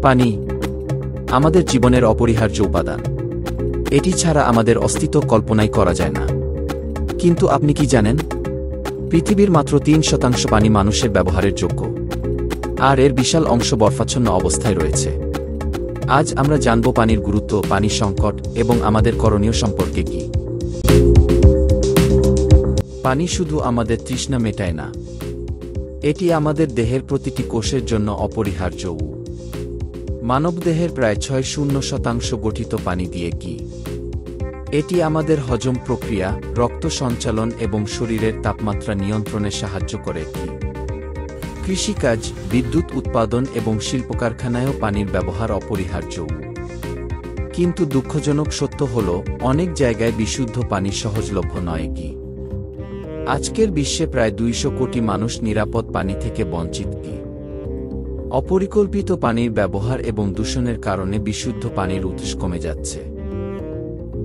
পানি আমাদের জীবনের অপরিহার্য উপাদান। এটি ছাড়া আমাদের অস্তিত্ব কল্পনাই করা যায় না। কিন্তু আপনি কি জানেন, পৃথিবীর মাত্র 3% পানি মানুষের ব্যবহারের যোগ্য, আর এর বিশাল অংশ বরফাচ্ছন্ন অবস্থায় রয়েছে। আজ আমরা জানব পানির গুরুত্ব, পানি সংকট এবং আমাদের করণীয় সম্পর্কে কি। পানি শুধু আমাদের তৃষ্ণা মেটায় না, এটি আমাদের দেহের প্রতিটি কোষের জন্য অপরিহার্য। মানবদেহের প্রায় 60% গঠিত পানি দিয়ে কি। এটি আমাদের হজম প্রক্রিয়া, রক্ত সঞ্চালন এবং শরীরের তাপমাত্রা নিয়ন্ত্রণে সাহায্য করে কি। কৃষিকাজ, বিদ্যুৎ উৎপাদন এবং শিল্পকারখানায়ও পানির ব্যবহার অপরিহার্য। কিন্তু দুঃখজনক সত্য হল, অনেক জায়গায় বিশুদ্ধ পানি সহজলভ্য নয় কি। আজকের বিশ্বে প্রায় 200 কোটি মানুষ নিরাপদ পানি থেকে বঞ্চিত কি। অপরিকল্পিত পানির ব্যবহার এবং দূষণের কারণে বিশুদ্ধ পানির উৎস কমে যাচ্ছে।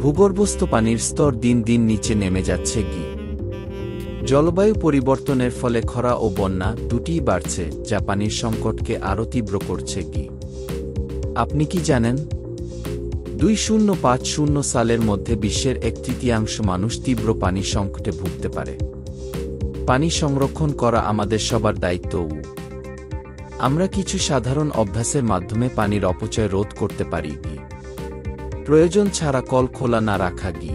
ভূগর্ভস্থ পানির স্তর দিন দিন নিচে নেমে যাচ্ছে কি। জলবায়ু পরিবর্তনের ফলে খরা ও বন্যা দুটিই বাড়ছে, যা পানির সংকটকে আরও তীব্র করছে কি। আপনি কি জানেন, 2050 সালের মধ্যে বিশ্বের 1/3 মানুষ তীব্র পানি সংকটে ভুগতে পারে। পানি সংরক্ষণ করা আমাদের সবার দায়িত্ব। আমরা কিছু সাধারণ অভ্যাসের মাধ্যমে পানির অপচয় রোধ করতে পারি কি। প্রয়োজন ছাড়া কল খোলা না রাখা কি।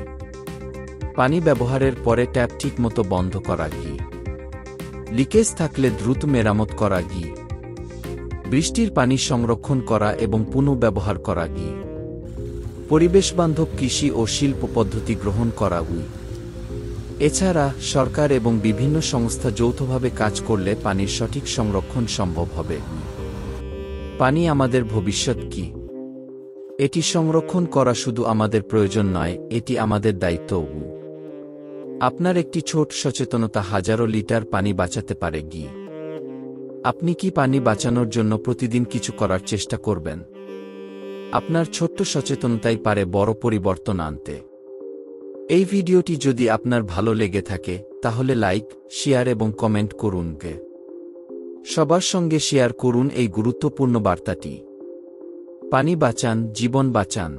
পানি ব্যবহারের পরে ট্যাপ ঠিকমতো বন্ধ করা কি। লিকেজ থাকলে দ্রুত মেরামত করা কি। বৃষ্টির পানি সংরক্ষণ করা এবং পুনঃব্যবহার করা কি। পরিবেশবান্ধব কৃষি ও শিল্প পদ্ধতি গ্রহণ করা এছাড়া সরকার এবং বিভিন্ন সংস্থা যৌথভাবে কাজ করলে পানির সঠিক সংরক্ষণ সম্ভব হবে। পানি আমাদের ভবিষ্যৎ কি। এটি সংরক্ষণ করা শুধু আমাদের প্রয়োজন নয়, এটি আমাদের দায়িত্ব। আপনার একটি ছোট সচেতনতা হাজারো লিটার পানি বাঁচাতে পারে কি। আপনি কি পানি বাঁচানোর জন্য প্রতিদিন কিছু করার চেষ্টা করবেন? আপনার ছোট্ট সচেতনতাই পারে বড় পরিবর্তন আনতে। এই ভিডিওটি যদি আপনার ভালো লেগে থাকে, তাহলে লাইক, শেয়ার এবং কমেন্ট করুন। সবার সঙ্গে শেয়ার করুন এই গুরুত্বপূর্ণ বার্তাটি। পানি বাঁচান, জীবন বাঁচান।